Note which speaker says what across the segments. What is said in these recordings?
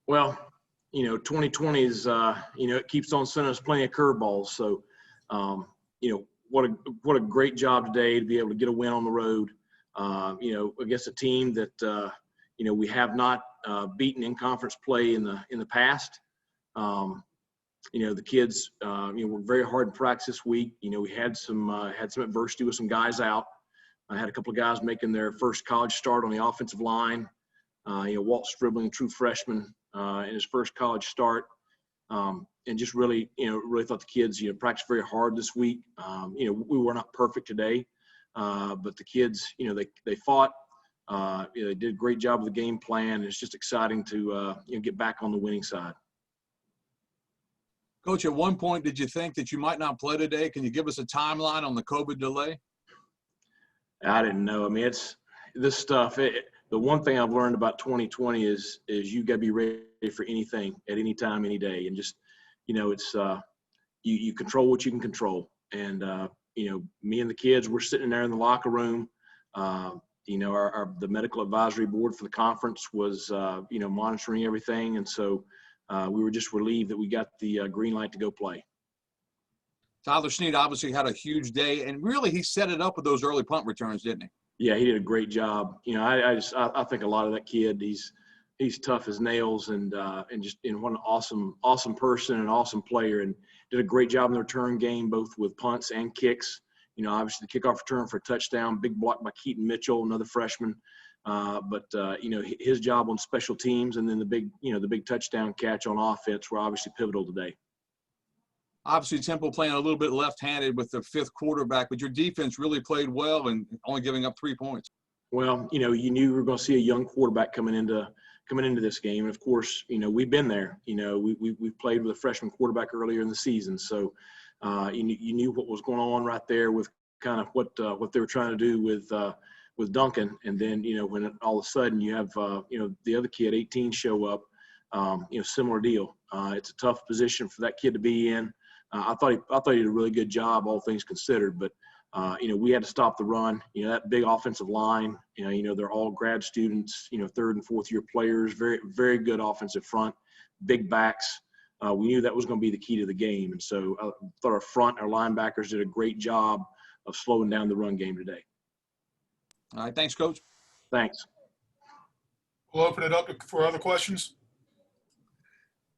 Speaker 1: Well, 2020 is, it keeps on sending us plenty of curveballs. So, what a great job today to be able to get a win on the road, against a team that, we have not beaten in conference play in the past. The kids, worked very hard in practice this week. We had some adversity with some guys out. I had a couple of guys making their first college start on the offensive line. Walt Stribling, true freshman, in his first college start. And just really thought the kids, practiced very hard this week. We were not perfect today, but the kids, they fought. They did a great job of the game plan. It's just exciting to, get back on the winning side.
Speaker 2: Coach, at one point, did you think that you might not play today? Can you give us a timeline on the COVID delay?
Speaker 1: I didn't know. I mean, it's this stuff. The one thing I've learned about 2020 is you got to be ready for anything at any time, any day. And just, it's you control what you can control. And, me and the kids, we're sitting there in the locker room. The medical advisory board for the conference was, monitoring everything. And so we were just relieved that we got the green light to go play.
Speaker 2: Tyler Snead obviously had a huge day, and really he set it up with those early punt returns, didn't he?
Speaker 1: Yeah, he did a great job. I think a lot of that kid, he's tough as nails and just one awesome person and awesome player, and did a great job in the return game, both with punts and kicks. Obviously the kickoff return for a touchdown, big block by Keaton Mitchell, another freshman. But his job on special teams and then the big touchdown catch on offense were obviously pivotal today.
Speaker 2: Obviously, Temple playing a little bit left-handed with the fifth quarterback, but your defense really played well and only giving up 3 points.
Speaker 1: Well, you knew you were going to see a young quarterback coming into this game, and of course, we've been there. We've played with a freshman quarterback earlier in the season, so you knew what was going on right there with kind of what they were trying to do with Duncan, and then when all of a sudden you have the other kid, 18, show up, similar deal. It's a tough position for that kid to be in. I thought he did a really good job, all things considered. But we had to stop the run. That big offensive line. They're all grad students. Third and fourth year players. Very very good offensive front. Big backs. We knew that was going to be the key to the game, and so I thought our linebackers did a great job of slowing down the run game today.
Speaker 2: All right, thanks, Coach.
Speaker 1: Thanks.
Speaker 3: We'll open it up for other questions.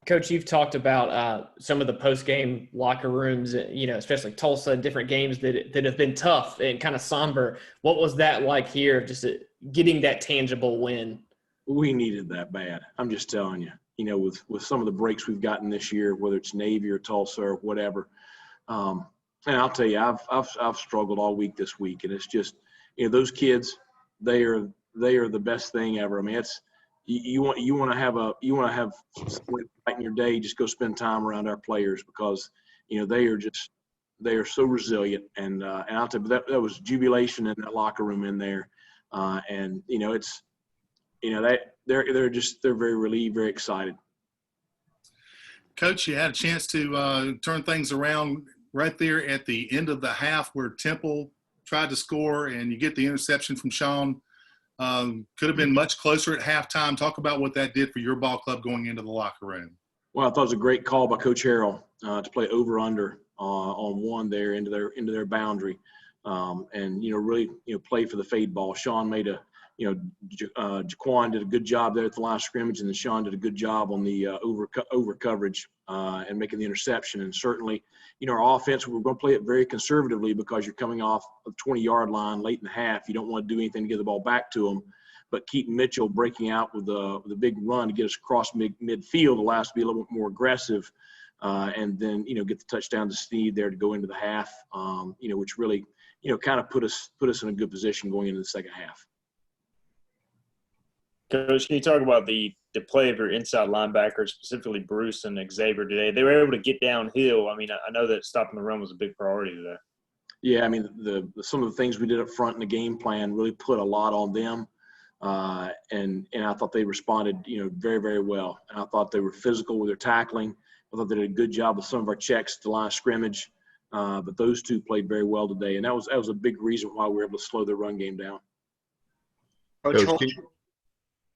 Speaker 4: Coach, you've talked about some of the post-game locker rooms, especially Tulsa, different games that have been tough and kind of somber. What was that like here, just getting that tangible win?
Speaker 1: We needed that bad. I'm just telling you, with some of the breaks we've gotten this year, whether it's Navy or Tulsa or whatever. And I'll tell you, I've struggled all week this week, and it's just, those kids, they are the best thing ever. I mean, it's, you want to have somebody in your day, just go spend time around our players, because they are so resilient, and I'll tell you, that was jubilation in that locker room in there, and it's they're very relieved, very excited.
Speaker 3: Coach, you had a chance to turn things around right there at the end of the half where Temple tried to score, and you get the interception from Sean. Could have been much closer at halftime. Talk about what that did for your ball club going into the locker room.
Speaker 1: Well, I thought it was a great call by Coach Harrell to play over/under on one there into their boundary, and really play for the fade ball. Sean made Jaquan did a good job there at the line of scrimmage, and then Sean did a good job on the over coverage and making the interception. And certainly, our offense, we're going to play it very conservatively, because you're coming off a 20-yard line late in the half. You don't want to do anything to get the ball back to them. But Keaton Mitchell breaking out with a big run to get us across midfield allows us to be a little bit more aggressive, and then get the touchdown to Snead there to go into the half, which really kind of put us in a good position going into the second half.
Speaker 5: Coach, can you talk about the play of your inside linebackers, specifically Bruce and Xavier today? They were able to get downhill. I mean, I know that stopping the run was a big priority today.
Speaker 1: Yeah, I mean, some of the things we did up front in the game plan really put a lot on them, and I thought they responded, very, very well. And I thought they were physical with their tackling. I thought they did a good job with some of our checks to the line of scrimmage, but those two played very well today, and that was a big reason why we were able to slow their run game down.
Speaker 6: Coach,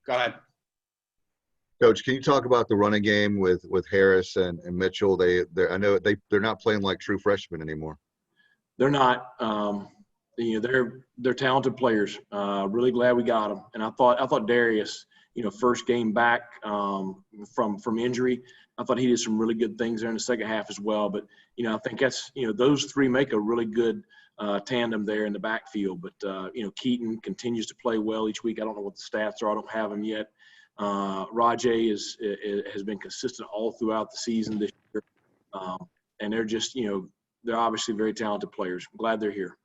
Speaker 7: Go ahead.
Speaker 6: Coach, can you talk about the running game with Harris and Mitchell? I know they're not playing like true freshmen anymore.
Speaker 1: They're not. They're talented players. Really glad we got them. And I thought Darius, first game back from injury, I thought he did some really good things there in the second half as well. But I think that's those three make a really good tandem there in the backfield. But Keaton continues to play well each week. I don't know what the stats are. I don't have them yet. Rajay has been consistent all throughout the season this year, and they're just they're obviously very talented players. I'm glad they're here.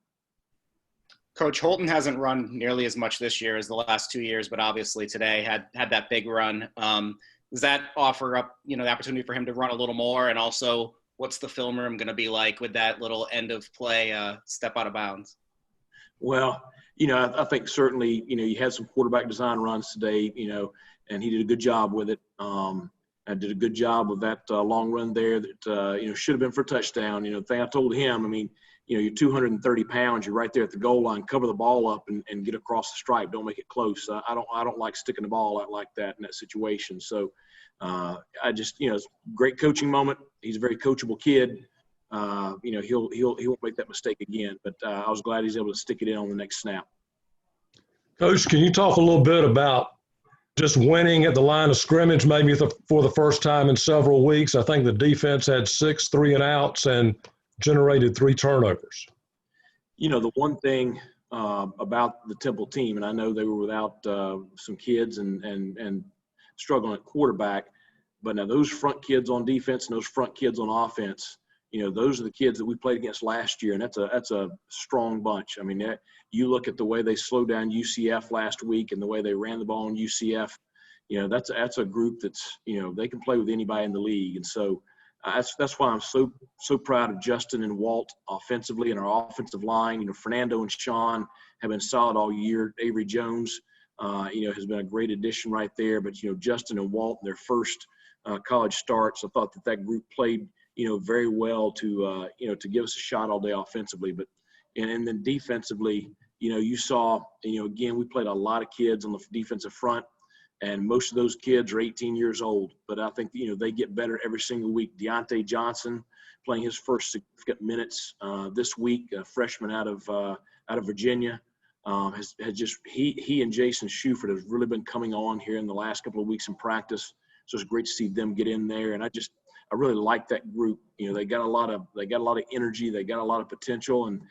Speaker 7: Coach, Holton hasn't run nearly as much this year as the last 2 years, but obviously today had that big run. Does that offer up the opportunity for him to run a little more? And also, what's the film room going to be like with that little end of play step out of bounds?
Speaker 1: Well, I think certainly you had some quarterback design runs today, and he did a good job with it. And did a good job of that long run there that should have been for a touchdown. The thing I told him, you're 230 pounds, you're right there at the goal line, cover the ball up and get across the stripe. Don't make it close. I don't like sticking the ball out like that in that situation. So I just, it's a great coaching moment. He's a very coachable kid. He won't make that mistake again, but I was glad he's able to stick it in on the next snap.
Speaker 8: Coach, can you talk a little bit about just winning at the line of scrimmage, maybe for the first time in several weeks? I think the defense had 6 3-and-outs and generated 3 turnovers.
Speaker 1: The one thing about the Temple team, and I know they were without some kids and struggling at quarterback, but now those front kids on defense and those front kids on offense, those are the kids that we played against last year, and that's a strong bunch. You look at the way they slowed down UCF last week and the way they ran the ball on UCF, that's a group that's, they can play with anybody in the league. And so that's why I'm so proud of Justin and Walt offensively and our offensive line. Fernando and Sean have been solid all year. Avery Jones, has been a great addition right there. But, Justin and Walt, their first college starts, I thought that group played, very well to give us a shot all day offensively. But and then defensively, you saw, again, we played a lot of kids on the defensive front, and most of those kids are 18 years old. But I think, they get better every single week. Deontay Johnson playing his first significant minutes this week, a freshman out of Virginia, has just he and Jason Shuford have really been coming on here in the last couple of weeks in practice. So it's great to see them get in there, and I really like that group. They got a lot of energy, they got a lot of potential, and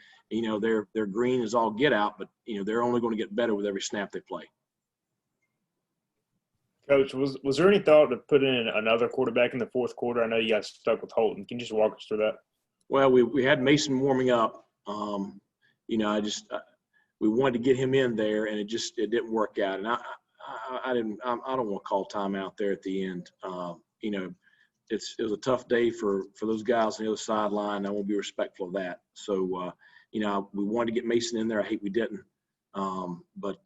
Speaker 1: they're green as all get out, but they're only going to get better with every snap they play.
Speaker 5: Coach, was there any thought to put in another quarterback in the fourth quarter? I know you got stuck with Holton. Can you just walk us through that?
Speaker 1: Well, we had Mason warming up. We wanted to get him in there, and it didn't work out. And I don't want to call timeout there at the end. It was a tough day for those guys on the other sideline. I won't be respectful of that. So, we wanted to get Mason in there. I hate we didn't. But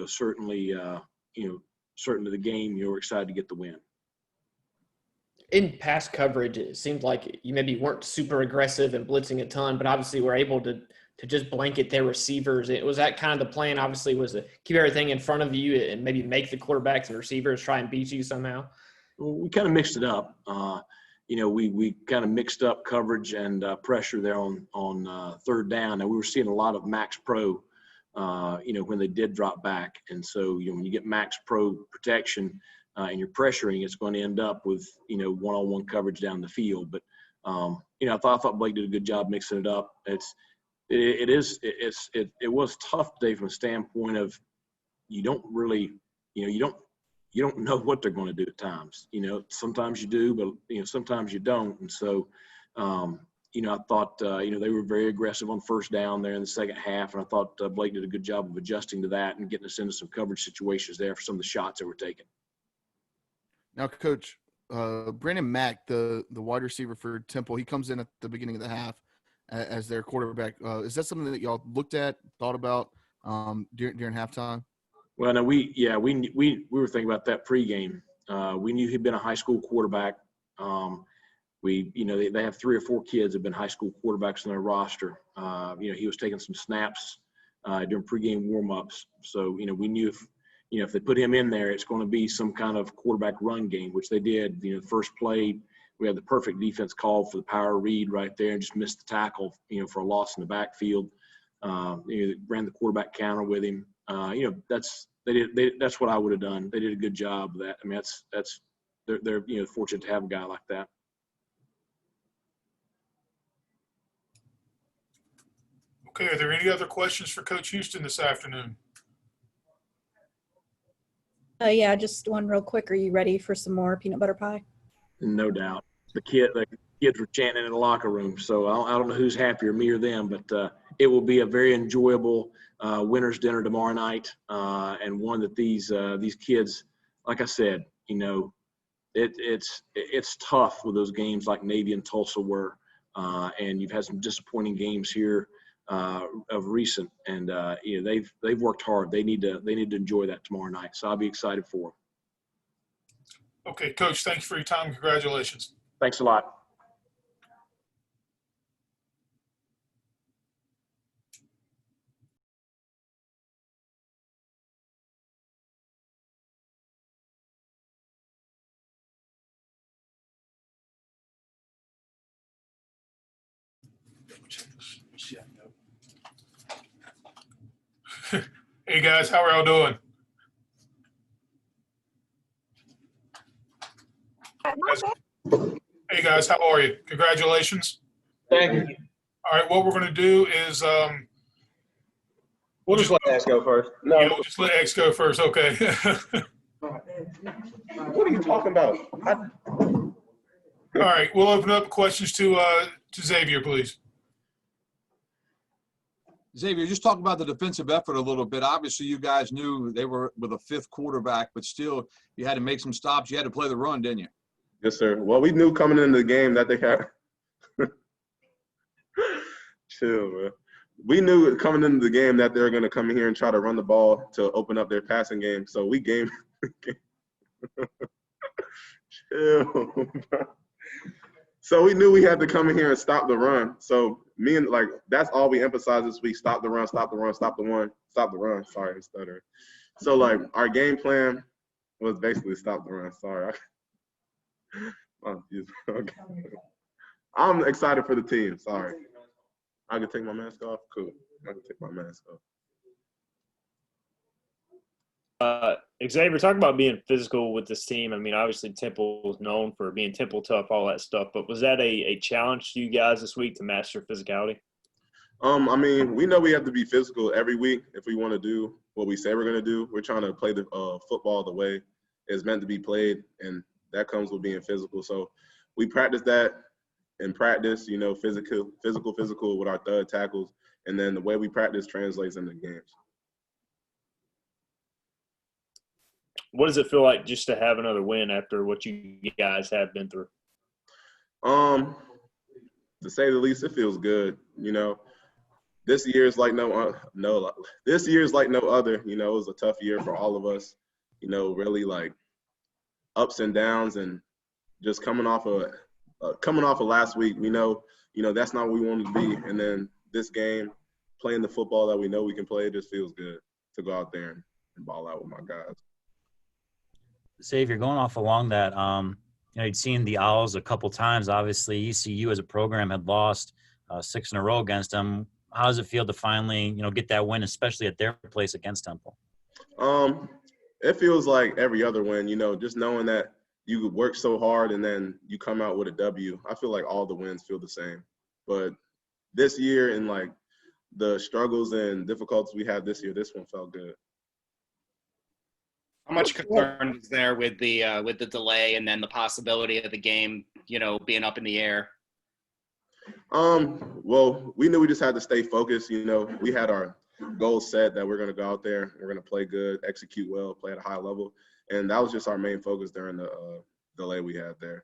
Speaker 1: certainly the game, we're excited to get the win.
Speaker 4: In pass coverage, it seemed like you maybe weren't super aggressive and blitzing a ton, but obviously were able to just blanket their receivers. It was that kind of the plan, obviously, was to keep everything in front of you and maybe make the quarterbacks and receivers try and beat you somehow.
Speaker 1: We kind of mixed it up. We kind of mixed up coverage and pressure there on third down. Now, we were seeing a lot of Max Pro, when they did drop back. And so, when you get Max Pro protection and you're pressuring, it's going to end up with, one-on-one coverage down the field. But, I thought Blake did a good job mixing it up. It was tough today from a standpoint of you don't really, you don't know what they're going to do at times. Sometimes you do, but, sometimes you don't. And so, I thought, they were very aggressive on first down there in the second half. And I thought Blake did a good job of adjusting to that and getting us into some coverage situations there for some of the shots that were taken.
Speaker 9: Now, Coach, Brandon Mack, the wide receiver for Temple, he comes in at the beginning of the half as their quarterback. Is that something that y'all looked at, thought about during halftime?
Speaker 1: Well, no, we were thinking about that pregame. We knew he'd been a high school quarterback. They have 3 or 4 kids that have been high school quarterbacks on their roster. He was taking some snaps during pregame warmups. So, we knew if they put him in there, it's going to be some kind of quarterback run game, which they did. First play, we had the perfect defense call for the power read right there and just missed the tackle, for a loss in the backfield. Ran the quarterback counter with him. That's what I would have done. They did a good job of that. I mean, they're fortunate to have a guy like that.
Speaker 10: Okay, are there any other questions for Coach Houston this afternoon?
Speaker 11: Yeah, just one real quick. Are you ready for some more peanut butter pie?
Speaker 1: No doubt. The kids were chanting in the locker room, so I don't know who's happier, me or them, but it will be a very enjoyable winner's dinner tomorrow night, and one that these kids, like I said, it's tough with those games like Navy and Tulsa were, and you've had some disappointing games here of recent, and they've worked hard. They need to enjoy that tomorrow night, so I'll be excited for them.
Speaker 10: Okay, Coach, thank you for your time. Congratulations.
Speaker 1: Thanks a lot.
Speaker 10: Hey, guys, how are y'all doing? Hey, guys, how are you? Congratulations.
Speaker 12: Thank you.
Speaker 10: All right, what we're going to do is
Speaker 12: We'll just let X go first. No.
Speaker 10: Yeah, we'll just let X go first. Okay.
Speaker 12: What are you talking about?
Speaker 10: All right, we'll open up questions to Xavier, please.
Speaker 2: Xavier, just talk about the defensive effort a little bit. Obviously, you guys knew they were with a fifth quarterback, but still you had to make some stops. You had to play the run, didn't you?
Speaker 12: Yes, sir. Well, we knew coming into the game that they had – chill, man. We knew coming into the game that they were going to come in here and try to run the ball to open up their passing game. So we game – chill, bro. So we knew we had to come in here and stop the run. So that's all we emphasized this week: stop the run, stop the run, stop the run. Sorry, I'm stuttering. So our game plan was basically stop the run. Sorry. Okay. I'm excited for the team. Sorry. I can take my mask off. Cool. I can take my mask off.
Speaker 5: Xavier, talk about being physical with this team. I mean, obviously Temple is known for being Temple tough, all that stuff. But was that a challenge to you guys this week to master physicality?
Speaker 12: I mean, we know we have to be physical every week if we want to do what we say we're going to do. We're trying to play the football the way it's meant to be played, and that comes with being physical. So we practice that in practice, physical with our third tackles, and then the way we practice translates into games.
Speaker 5: What does it feel like just to have another win after what you guys have been through?
Speaker 12: To say the least, it feels good. This year is like this year is like no other. It was a tough year for all of us. Really like ups and downs, and just coming off of last week. We know that's not what we wanted to be, and then this game, playing the football that we know we can play, just feels good to go out there and ball out with my guys.
Speaker 13: Xavier, going off along that, you'd seen the Owls a couple times. Obviously, ECU as a program had lost 6 in a row against them. How does it feel to finally, get that win, especially at their place against Temple?
Speaker 12: It feels like every other win, just knowing that you work so hard and then you come out with a W. I feel like all the wins feel the same. But this year and the struggles and difficulties we had this year, this one felt good.
Speaker 7: How much concern is there with the delay and then the possibility of the game, being up in the air?
Speaker 12: Well, we knew we just had to stay focused. We had our goals set that we're going to go out there, we're going to play good, execute well, play at a high level, and that was just our main focus during the delay we had there.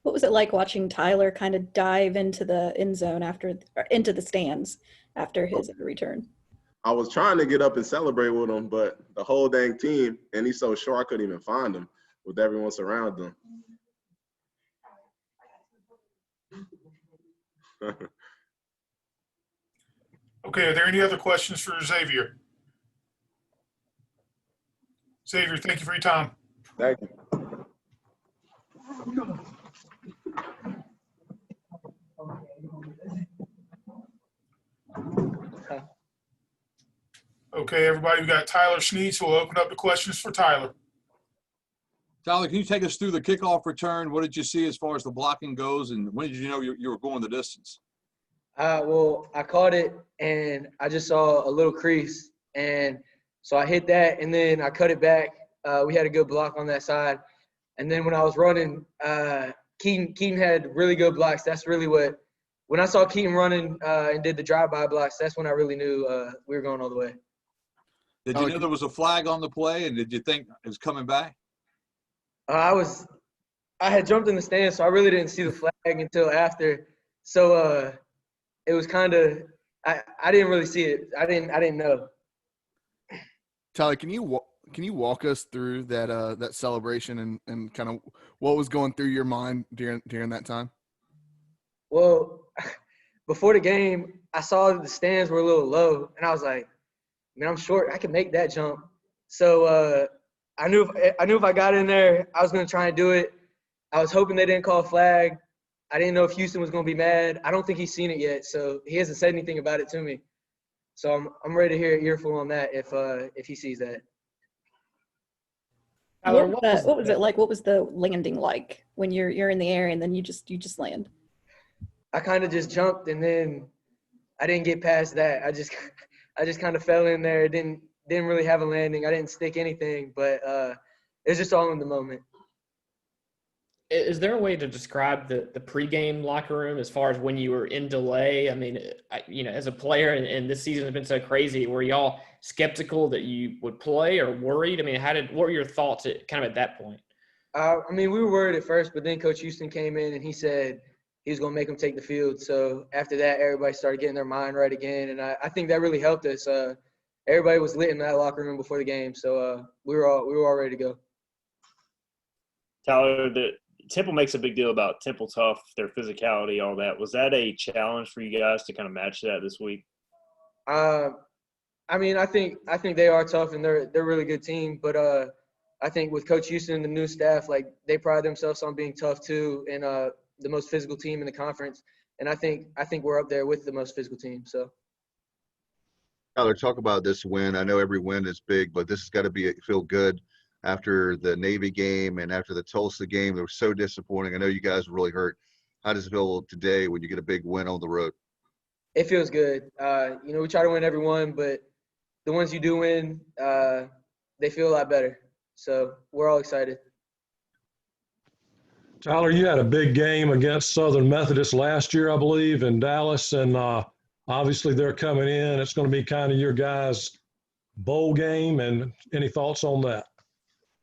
Speaker 11: What was it like watching Tyler kind of dive into the end zone into the stands after his return?
Speaker 12: I was trying to get up and celebrate with him, but the whole dang team, and he's so short I couldn't even find him with everyone surrounding him.
Speaker 10: Okay, are there any other questions for Xavier? Xavier, thank you for your time.
Speaker 12: Thank you.
Speaker 10: Okay, everybody, we got Tyler Schneitz. We'll open up the questions for Tyler.
Speaker 2: Tyler, can you take us through the kickoff return? What did you see as far as the blocking goes, and when did you know you were going the distance?
Speaker 14: Well, I caught it, and I just saw a little crease, and so I hit that, and then I cut it back. We had a good block on that side, and then when I was running, Keaton had really good blocks. That's really when I saw Keaton running and did the drive-by blocks, that's when I really knew we were going all the way.
Speaker 2: Did you know there was a flag on the play, and did you think it was coming back?
Speaker 14: I had jumped in the stands, so I really didn't see the flag until after. So it was kind of I didn't really see it. I didn't know.
Speaker 9: Tyler, can you walk us through that celebration and kind of what was going through your mind during that time?
Speaker 14: Well, before the game, I saw that the stands were a little low, and I was like, man, I'm short. I can make that jump. So I knew if I got in there, I was going to try and do it. I was hoping they didn't call a flag. I didn't know if Houston was going to be mad. I don't think he's seen it yet, so he hasn't said anything about it to me. So I'm ready to hear an earful on that if he sees that.
Speaker 11: What was it like? What was the landing like when you're in the air and then you just land?
Speaker 14: I kind of just jumped, and then I didn't get past that. I just kind of fell in there. Didn't really have a landing. I didn't stick anything, but it was just all in the moment.
Speaker 4: Is there a way to describe the pregame locker room as far as when you were in delay? I mean, as a player, and this season has been so crazy, were y'all skeptical that you would play or worried? I mean, what were your thoughts at that point?
Speaker 14: I mean, we were worried at first, but then Coach Houston came in and he said he was going to make them take the field. So after that, everybody started getting their mind right again, and I think that really helped us. Everybody was lit in that locker room before the game, so we were all ready to go.
Speaker 5: Tyler, Temple makes a big deal about Temple tough, their physicality, all that. Was that a challenge for you guys to kind of match that this week?
Speaker 14: I mean, I think they are tough, and they're a really good team. But I think with Coach Houston and the new staff, like, they pride themselves on being tough too, and the most physical team in the conference. And I think we're up there with the most physical team. So.
Speaker 6: Tyler, talk about this win. I know every win is big, but this has got to feel good after the Navy game and after the Tulsa game. They were so disappointing. I know you guys were really hurt. How does it feel today when you get a big win on the road?
Speaker 14: It feels good. We try to win every one, but the ones you do win, they feel a lot better. So we're all excited.
Speaker 8: Tyler, you had a big game against Southern Methodist last year, I believe, in Dallas, and obviously they're coming in. It's going to be kind of your guys' bowl game, and any thoughts on that?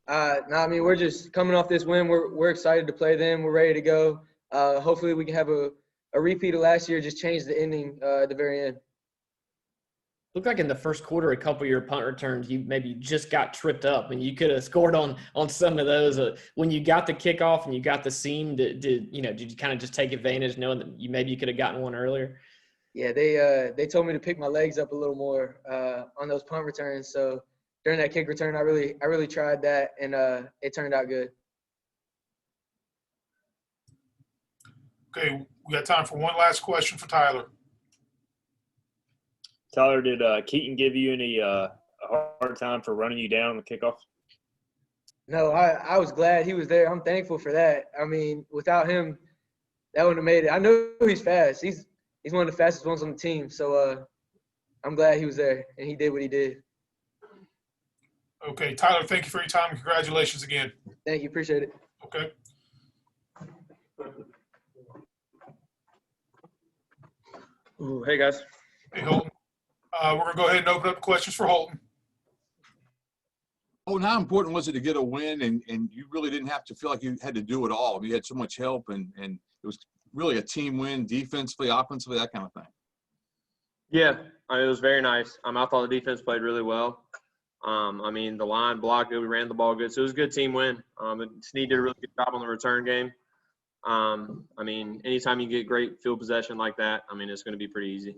Speaker 14: No, I mean, we're just coming off this win. We're excited to play them. We're ready to go. Hopefully we can have a repeat of last year, just change the ending at the very end.
Speaker 4: Looked like in the first quarter, a couple of your punt returns, you maybe just got tripped up, and you could have scored on some of those. When you got the kickoff and you got the seam, did you kind of just take advantage, knowing that you could have gotten one earlier?
Speaker 14: Yeah, they told me to pick my legs up a little more on those punt returns. So during that kick return, I really tried that, and it turned out good.
Speaker 10: Okay, we got time for one last question for Tyler.
Speaker 5: Tyler, did Keaton give you any hard time for running you down on the kickoff?
Speaker 14: No, I was glad he was there. I'm thankful for that. I mean, without him, that wouldn't have made it. I know he's fast. He's one of the fastest ones on the team. So I'm glad he was there, and he did what he did.
Speaker 10: Okay, Tyler, thank you for your time, and congratulations again.
Speaker 14: Thank you. Appreciate it.
Speaker 10: Okay.
Speaker 15: Ooh, hey, guys.
Speaker 10: Hey, Holton. We're going to go ahead and open up questions for Holton.
Speaker 2: Oh, and how important was it to get a win, and you really didn't have to feel like you had to do it all? I mean, you had so much help, and it was really a team win, defensively, offensively, that kind of thing.
Speaker 15: Yeah, it was very nice. I thought the defense played really well. The line blocked good. We ran the ball good. So it was a good team win. Snead did a really good job on the return game. Anytime you get great field possession like that, it's going to be pretty easy.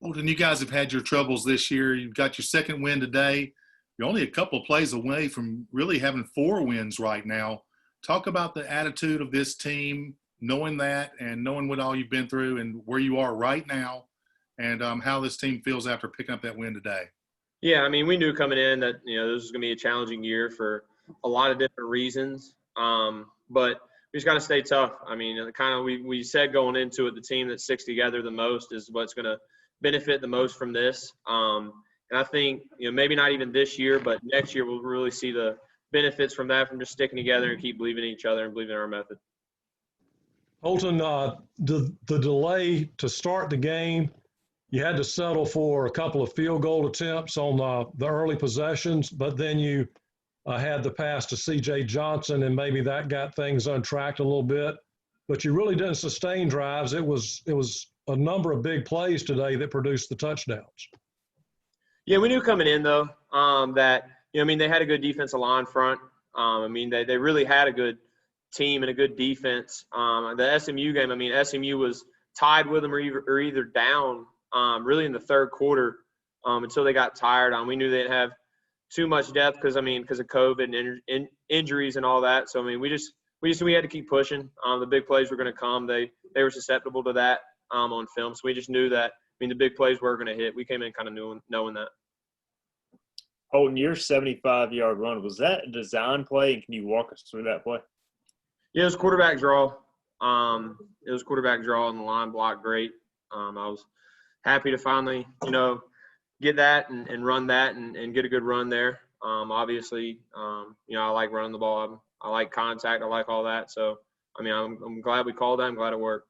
Speaker 3: Holton, you guys have had your troubles this year. You've got your second win today. you're only a couple of plays away from really having 4 wins right now. Talk about the attitude of this team, knowing that and knowing what all you've been through and where you are right now, and how this team feels after picking up that win today.
Speaker 15: Yeah, I mean, we knew coming in that, this was going to be a challenging year for a lot of different reasons. But we just got to stay tough. I mean, we said going into it, the team that sticks together the most is what's going to benefit the most from this. And I think, maybe not even this year, but next year we'll really see the benefits from that, from just sticking together and keep believing in each other and believing in our method.
Speaker 8: Holton, the delay to start the game, you had to settle for a couple of field goal attempts on the early possessions, but then you had the pass to C.J. Johnson, and maybe that got things untracked a little bit. But you really didn't sustain drives. It was a number of big plays today that produced the touchdowns.
Speaker 15: Yeah, we knew coming in, though, that, they had a good defensive line front. They really had a good team and a good defense. The SMU game, SMU was tied with them or either down really in the third quarter until they got tired. We knew they'd have too much depth because of COVID and injuries and all that. So, we had to keep pushing. The big plays were going to come. They were susceptible to that on film. So we just knew that, the big plays were going to hit. We came in kind of knowing that.
Speaker 5: Holton, your 75-yard run, was that a design play? And can you walk us through that play?
Speaker 15: Yeah, it was quarterback draw. It was quarterback draw, and the line blocked great. I was happy to finally, get that and run that and get a good run there. Obviously, I like running the ball. I like contact. I like all that. So, I'm glad we called that. I'm glad it worked.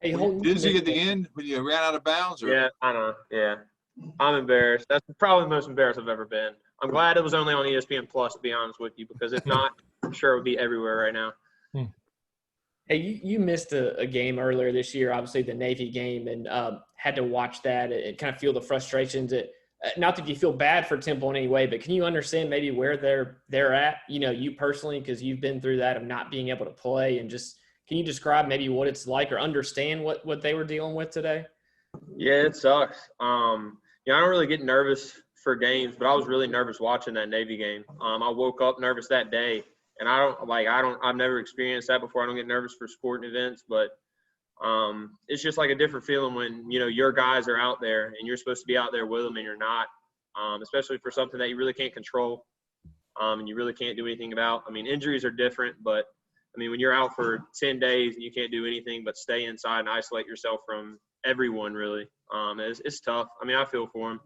Speaker 4: Hey, Holton,
Speaker 2: Dizzy at the end when you ran out of bounds? Or?
Speaker 15: Yeah, I know. Yeah. I'm embarrassed. That's probably the most embarrassed I've ever been. I'm glad it was only on ESPN Plus, to be honest with you, because if not, I'm sure it would be everywhere right now.
Speaker 4: Hey, you missed a game earlier this year, obviously the Navy game, and had to watch that and kind of feel the frustrations. Not that you feel bad for Temple in any way, but can you understand maybe where they're at, you personally, because you've been through that of not being able to play, and just can you describe maybe what it's like or understand what they were dealing with today?
Speaker 15: Yeah, it sucks. I don't really get nervous for games, but I was really nervous watching that Navy game. I woke up nervous that day, and I've never experienced that before. I don't get nervous for sporting events, but it's just like a different feeling when, your guys are out there and you're supposed to be out there with them and you're not, especially for something that you really can't control and you really can't do anything about. Injuries are different, but when you're out for 10 days and you can't do anything but stay inside and isolate yourself from everyone, really, it's tough. I feel for them.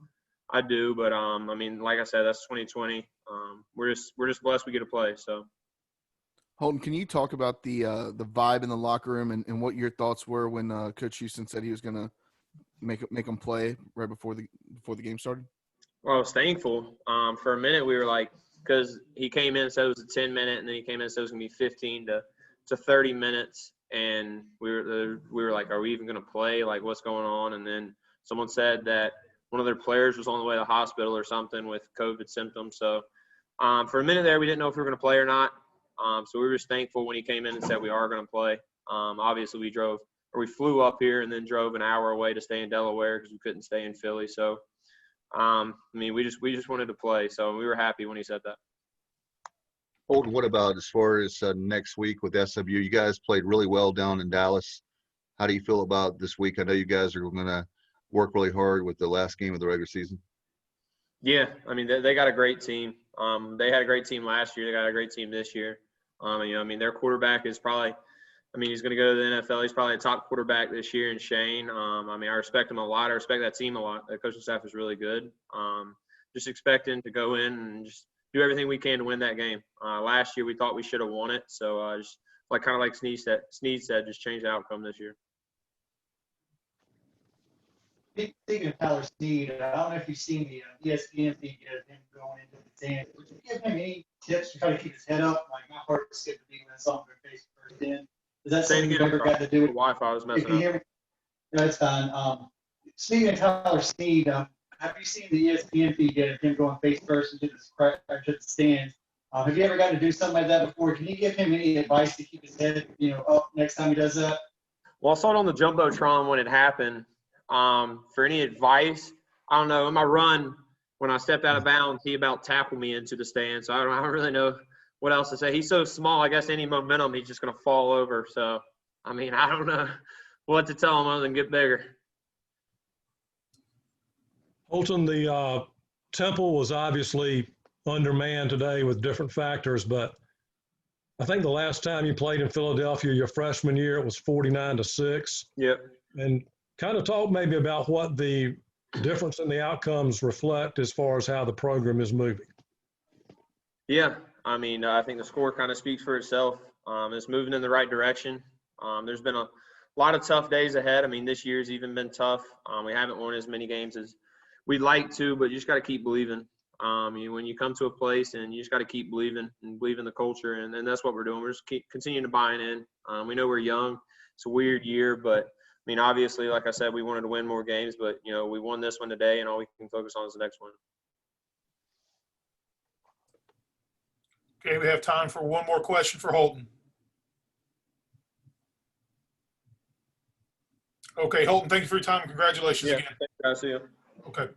Speaker 15: I do, but like I said, that's 2020. We're just blessed we get to play. So,
Speaker 9: Holton, can you talk about the vibe in the locker room and what your thoughts were when Coach Houston said he was going to make them play right before the game started?
Speaker 15: Well, I was thankful. For a minute, we were like, because he came in and said it was a 10-minute, and then he came in and said it was going to be 15 to 30 minutes, and we were like, are we even going to play? Like, what's going on? And then someone said that one of their players was on the way to the hospital or something with COVID symptoms. So for a minute there, we didn't know if we were going to play or not. So we were just thankful when he came in and said we are going to play. Obviously, we flew up here and then drove an hour away to stay in Delaware because we couldn't stay in Philly. So, we just wanted to play. So we were happy when he said that.
Speaker 6: Holton, what about as far as next week with SMU? You guys played really well down in Dallas. How do you feel about this week? I know you guys are going to work really hard with the last game of the regular season.
Speaker 15: Yeah, they got a great team. They had a great team last year. They got a great team this year. Their quarterback is probably – he's going to go to the NFL. He's probably a top quarterback this year in Shane. I respect him a lot. I respect that team a lot. The coaching staff is really good. Just expecting to go in and just do everything we can to win that game. Last year we thought we should have won it. So just like Snead said, just change the outcome this year.
Speaker 16: Speaking of Tyler Snead, I don't know if you've seen the ESPN feed of him going into the stands. Would you give him any tips to try to keep his head up? Like, my heart skipped a beat when I saw him face first in. Is that something you've ever got to do?
Speaker 15: Wi-Fi was messing up.
Speaker 16: No, it's fine. Speaking of Tyler Snead, have you seen the ESPN feed yet of him going face first into the stands? Have you ever got to do something like that before? Can you give him any advice to keep his head, up next time he does that?
Speaker 15: Well, I saw it on the Jumbotron when it happened. For any advice, I don't know. In my run, when I stepped out of bounds, he about tackled me into the stand. So I don't really know what else to say. He's so small. I guess any momentum, he's just going to fall over. So, I mean, I don't know what to tell him other than get bigger.
Speaker 8: Holton, the Temple was obviously undermanned today with different factors, but I think the last time you played in Philadelphia, your freshman year, it was 49-6.
Speaker 15: Yep.
Speaker 8: And kind of talk maybe about what the difference in the outcomes reflect as far as how the program is moving.
Speaker 15: Yeah, I mean, I think the score kind of speaks for itself. It's moving in the right direction. There's been a lot of tough days ahead. I mean, this year's even been tough. We haven't won as many games as we'd like to, but you just got to keep believing. When you come to a place, and you just got to keep believing and believe in the culture, and that's what we're doing. We're just keep continuing to buy in. We know we're young. It's a weird year, but I mean, obviously, like I said, we wanted to win more games, but, you know, we won this one today, and all we can focus on is the next one.
Speaker 10: Okay, we have time for one more question for Holton. Okay, Holton, thank you for your time. Congratulations again.
Speaker 15: Thanks, guys. See you.
Speaker 10: Okay.